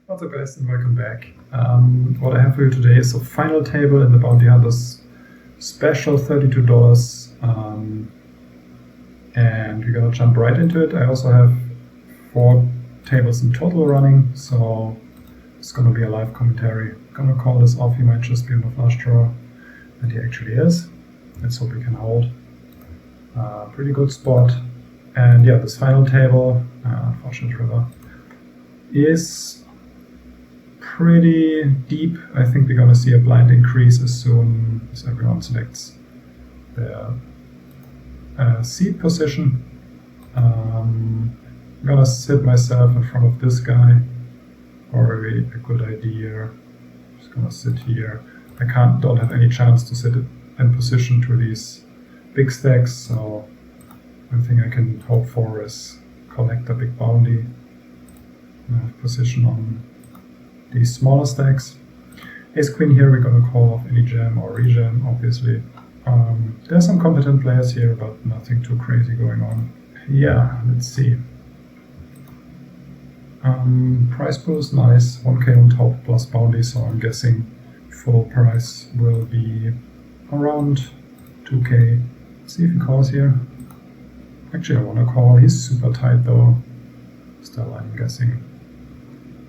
What's up guys and welcome back. What I have for you today is a final table in the Bounty Hunters special $32 and we're gonna jump right into it. I also have 4 tables in total running, so it's gonna be a live commentary. I'm gonna call this off. He might just be on the flush draw, and he actually is. Let's hope we can hold. Pretty good spot. And yeah, this final table, unfortunate river, is pretty deep. I think we're gonna see a blind increase as soon as everyone selects their seat position. I'm gonna sit myself in front of this guy. Already a good idea. Just gonna sit here. I don't have any chance to sit in position to these big stacks, so one thing I can hope for is collect a big bounty and have position on these smaller stacks. Ace Queen here, we're gonna call off any jam or rejam, obviously. There's some competent players here, but nothing too crazy going on. Yeah, let's see. Price pool is nice, 1k on top plus bounty, so I'm guessing full price will be around 2k. Let's see if he calls here. Actually, I want to call. He's super tight though. Still, I'm guessing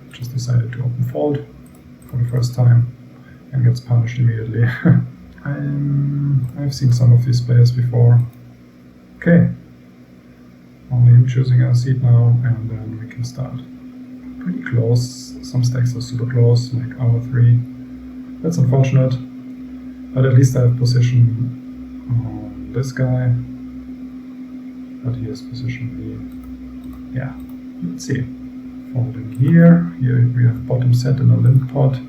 just decided to open fold for the first time and gets punished immediately. I've seen some of these players before. Okay, only him choosing our seat now, and then we can start. Pretty close. Some stacks are super close, like our 3. That's unfortunate, but at least I have position on this guy. But he has position B. Yeah, let's see. Folding here. Here we have bottom set in a limp pot.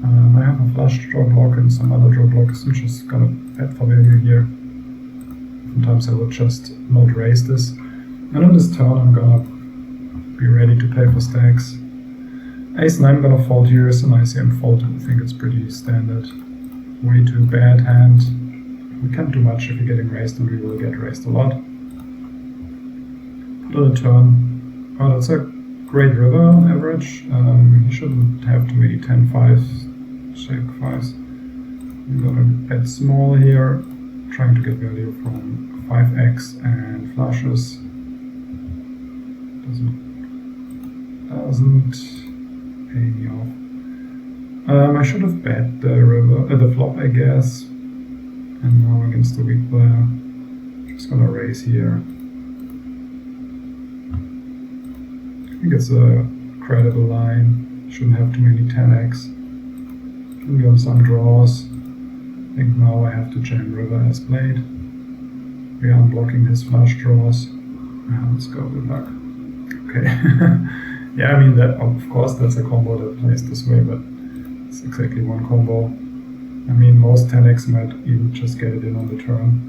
I have a flush draw block and some other draw blocks. I'm just gonna bet for value here. Sometimes I will just not raise this. And on this turn I'm gonna be ready to pay for stacks. Ace 9 I'm gonna fold here. It's an ICM fold. I think it's pretty standard. Way too bad hand. We can't do much if you're getting raised, and we will get raised a lot. Put on a turn. Oh, that's a great river on average. You shouldn't have too many 10-5s, check 5s. I'm gonna bet small here, trying to get value from 5x and flushes. Doesn't pay me off. I should have bet the river, the flop, I guess. And now against the weak player, just gonna raise here. I think it's a credible line. Shouldn't have too many 10x. Can be on some draws. I think now I have to jam river as played. We are unblocking his flush draws. Let's go with luck. Okay. Yeah, I mean that. Of course, that's a combo that plays this way, but it's exactly one combo. I mean, most 10x might even just get it in on the turn.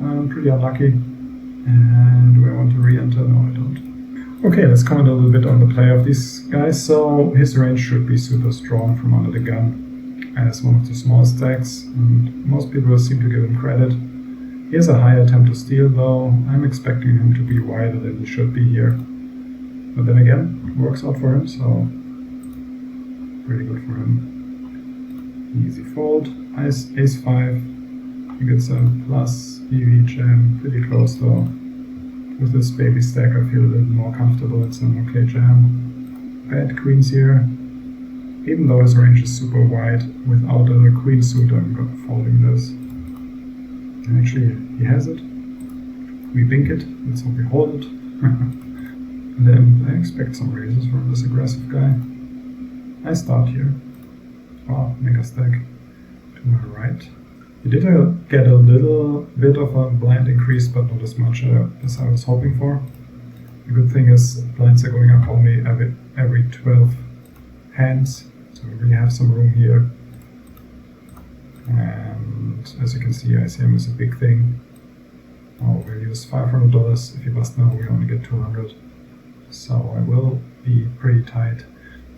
I'm pretty unlucky. And do I want to re-enter? No, I don't. Okay, let's comment a little bit on the play of these guys. So his range should be super strong from under the gun as one of the small stacks, and most people seem to give him credit. He has a high attempt to steal though. I'm expecting him to be wider than he should be here. But then again, it works out for him, so pretty good for him. Easy fold. Ace 5. He gets a plus EV jam. Pretty close though. With this baby stack I feel a little more comfortable. It's an okay jam. Bad queens here. Even though his range is super wide, without a queen suit I'm folding this. And actually he has it. We bink it. Let's hope we hold it. And then I expect some raises from this aggressive guy. I start here. Wow, mega stack to my right. He did get a little bit of a blind increase, but not as much as I was hoping for. The good thing is blinds are going up only every 12 hands, so we really have some room here. And as you can see, ICM is a big thing. Oh, we'll use $500. If you bust now, we only get 200. So I will be pretty tight.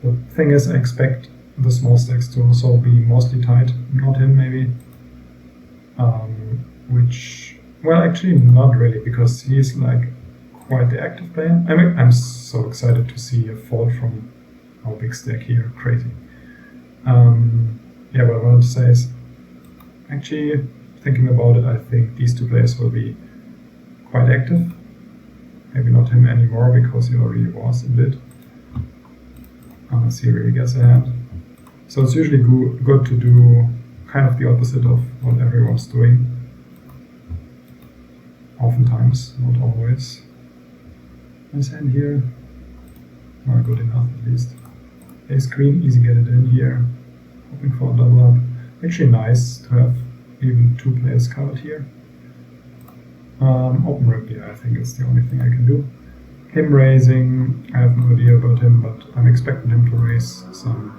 The thing is, I expect the small stacks to also be mostly tight, not him maybe. Which, well, actually not really, because he's like quite the active player. I mean, I'm so excited to see a fold from our big stack here. Crazy. Yeah, what I wanted to say is, actually, thinking about it, I think these two players will be quite active. Maybe not him anymore, because he already was a bit. Unless he really gets a hand. So it's usually good to do kind of the opposite of what everyone's doing. Oftentimes, not always. Nice hand here. Not good enough, at least. Ace queen, easy get it in here. Hoping for a double up. Actually nice to have even two players covered here. Open rip, yeah, I think it's the only thing I can do. Him raising, I have no idea about him, but I'm expecting him to raise some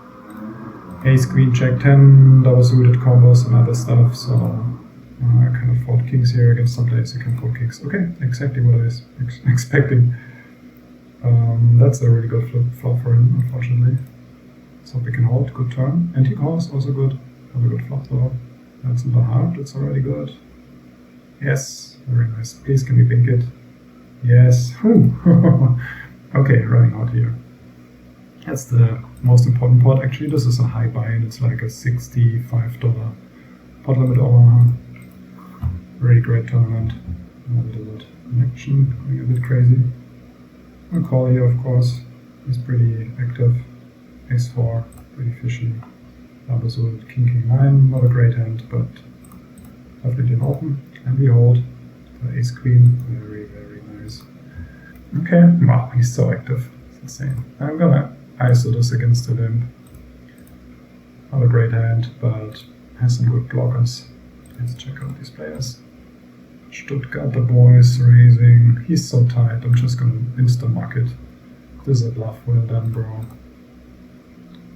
ace, queen, jack 10, double suited combos and other stuff, so I kind of fold kings here against some players who can fold kings. Okay, exactly what I was expecting. That's a really good flop for him, unfortunately. So we can hold, good turn. Anti calls, also good. Have a good flop though. That's in the heart, that's already good. Yes, very nice. Please, can we bink it? Yes. Okay, running out here. That's the most important pot. Actually, this is a high buy-in. It's like a $65 pot limit OMAHA. Really great tournament. A little connection, going a bit crazy. I'll call here, of course. He's pretty active. Ace 4, pretty fishy. Double suited, king, king 9. Not a great hand, but definitely an open. And we hold the ace queen. Very, very nice. Okay, wow, he's so active. It's insane. I'm gonna ISO this against the limp. Not a great hand, but has some good blockers. Let's check out these players. Stuttgart, the boys raising. He's so tight, I'm just gonna insta-muck it. This is a bluff, well done, bro.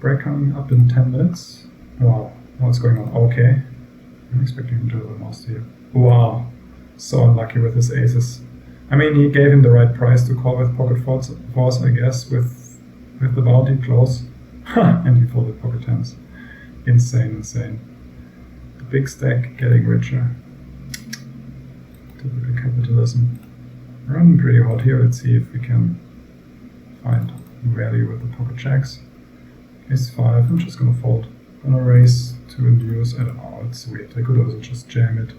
Break coming up in 10 minutes. Wow, what's going on? Okay. I'm expecting him to have a master here. Wow, so unlucky with his aces. I mean, he gave him the right price to call with pocket fours, I guess, with the bounty close. And he folded pocket tens. Insane, insane. The big stack getting richer. Typical capitalism. Running pretty hot here. Let's see if we can find value with the pocket jacks. Ace 5, I'm just gonna fold. Gonna raise to induce. I don't know, it's weird. I could also just jam it.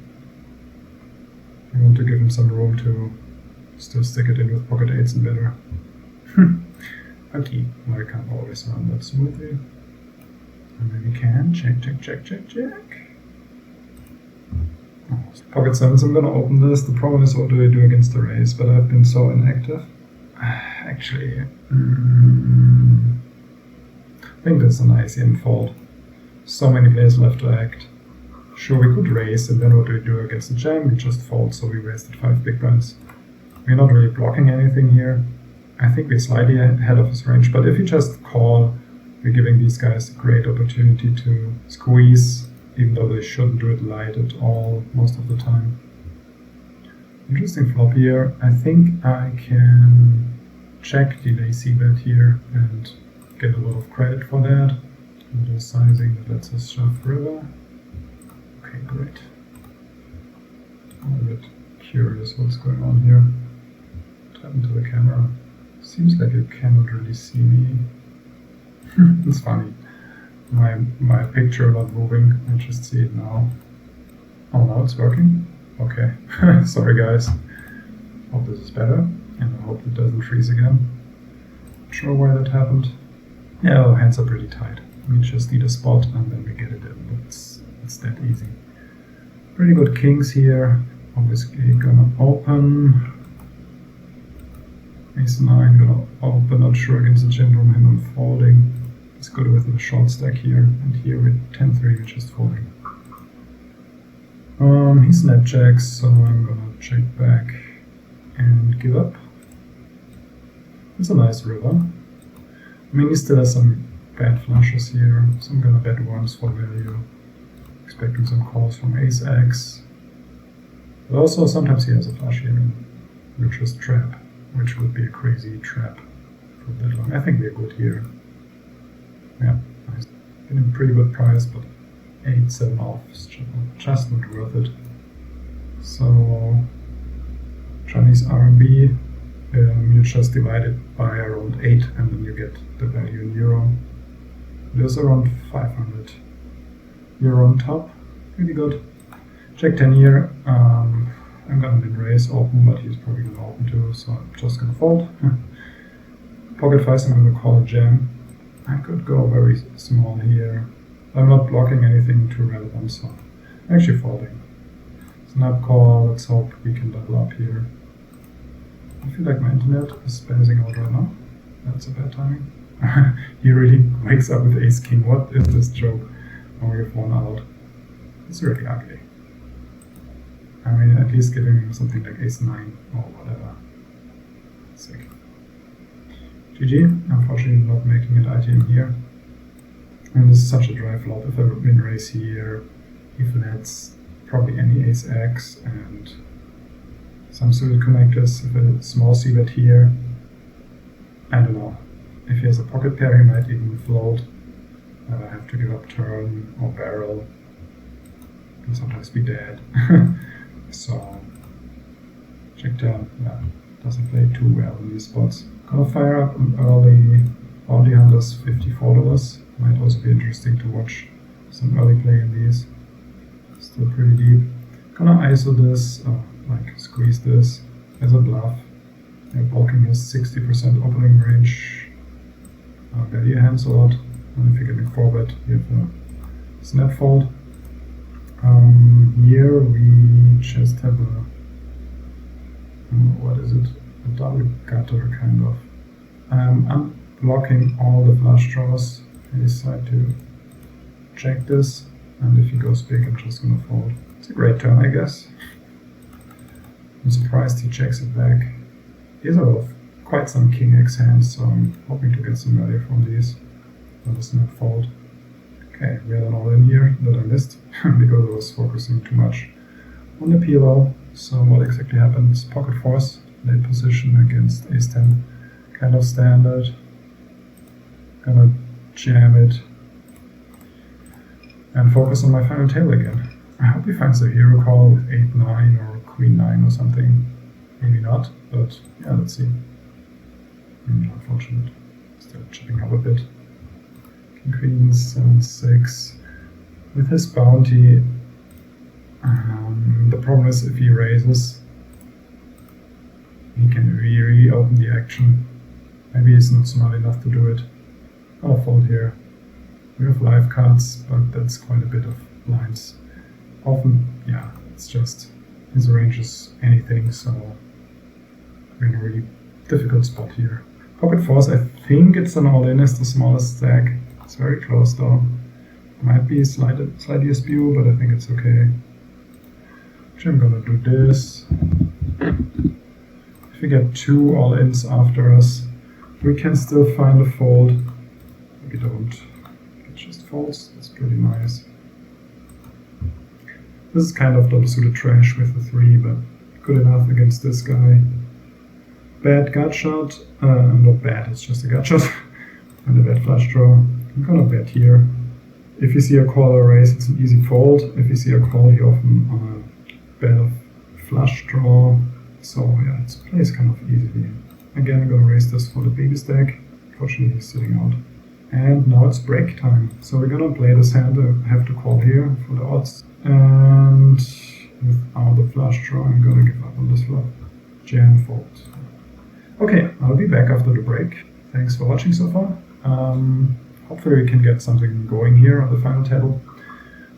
I want to give him some room to still stick it in with pocket 8s and better. Okay, well, I can't always run that smoothly. And maybe can. Check, check, check, check, check. Oh, pocket 7s, I'm gonna open this. The problem is, what do I do against the raise? But I've been so inactive. Actually, I think that's a nice in fold. So many players left to act. Sure, we could raise, and then what do we do against the jam? We just fold, so we wasted 5 big blinds. We're not really blocking anything here. I think we're slightly ahead of his range, but if you just call, we're giving these guys a great opportunity to squeeze, even though they shouldn't do it light at all most of the time. Interesting flop here. I think I can check delay c-bet here and get a lot of credit for that. A little sizing that lets us shove river. Okay, great. I'm a bit curious what's going on here. What happened to the camera? Seems like you cannot really see me. It's funny. My picture not moving. I just see it now. Oh, now it's working? Okay. Sorry guys. Hope this is better. And I hope it doesn't freeze again. Not sure why that happened. Yeah, our hands are pretty tight. We just need a spot and then we get it in. It's that easy. Pretty good kings here. Obviously gonna open. Ace 9 gonna open, not sure against the chin from him, I'm folding. It's good with the short stack here, and here with 10-3 we're just folding. He snap jacks, so I'm gonna check back and give up. It's a nice river. I mean, he still has some bad flushes here, so I'm gonna bet ones for value. Expecting some calls from ace X. But also sometimes he has a flush here, and we'll just trap, which would be a crazy trap for that long. I think we're good here. Yeah, nice. Getting a pretty good price, but 8-7 off is just not worth it. So, Chinese RMB, You just divide it by around 8 and then you get the value in euro. It is around 500 euro on top. Pretty good. Check 10 here. I'm gonna min raise open, but he's probably gonna open too, so I'm just gonna fold. Pocket fives, I'm gonna call a jam. I could go very small here. I'm not blocking anything too relevant, so I'm actually folding. Snap call, let's hope we can double up here. I feel like my internet is spazzing out right now. That's a bad timing. He really wakes up with ace king. What is this joke? Oh, we have one out. It's really ugly. I mean, at least giving him something like ace 9 or whatever. Sick. GG. Unfortunately not making it ITM here. And this is such a dry flop. If I win raise here, he flats probably any ace x and some suited connectors. If a small c-bet here, I don't know. If he has a pocket pair, he might even float. I have to give up turn or barrel. Can sometimes be dead. So check down. Yeah, doesn't play too well in these spots. Gonna fire up an early bounty hunters $54. Might also be interesting to watch some early play in these. Still pretty deep. Gonna ISO this, like squeeze this as a bluff. Blocking his 60% opening range. Value hands a lot. And if you're getting forward, you have a snap fold. Here we just have a, what is it? A double gutter kind of. I'm blocking all the flush draws. I decide to check this, and if he goes big, I'm just gonna fold. It's a great turn, I guess. I'm surprised he checks it back. He has quite some king x hands, so I'm hoping to get some value from these. Let us not fold. Okay, we had an all-in here that I missed because I was focusing too much on the PLO. So what exactly happens? Pocket fours, late position against ace-10, kind of standard. Gonna jam it and focus on my final table again. I hope he finds a hero call with 8-9 or queen 9 or something. Maybe not, but yeah, let's see. Unfortunate. Still chipping up a bit. King queen 7-6. With his bounty, the problem is if he raises, he can really open the action. Maybe he's not smart enough to do it. I'll fold here. We have live cards, but that's quite a bit of blinds. Often, yeah, it's just his range is anything, so we're in a really difficult spot here. Pocket fours, I think it's an all-in as the smallest stack. It's very close though. Might be slightly askew, but I think it's okay. Actually, I'm gonna do this. If we get 2 all-ins after us, we can still find a fold. We don't. It just folds. That's pretty nice. This is kind of double suited trash with the 3, but good enough against this guy. Bad gut shot. Not bad, it's just a gut shot. And a bad flush draw. I'm gonna bet here. If you see a call or raise, it's an easy fold. If you see a call, you often bet a flush draw. So yeah, it plays kind of easily. Again, I'm gonna raise this for the baby stack. Unfortunately, he's sitting out. And now it's break time. So we're gonna play this hand. I have to call here for the odds. And without the flush draw, I'm gonna give up on this flop. Jam fold. Okay, I'll be back after the break. Thanks for watching so far. Hopefully we can get something going here on the final table.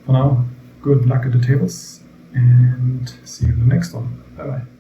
For now, good luck at the tables and see you in the next one. Bye bye.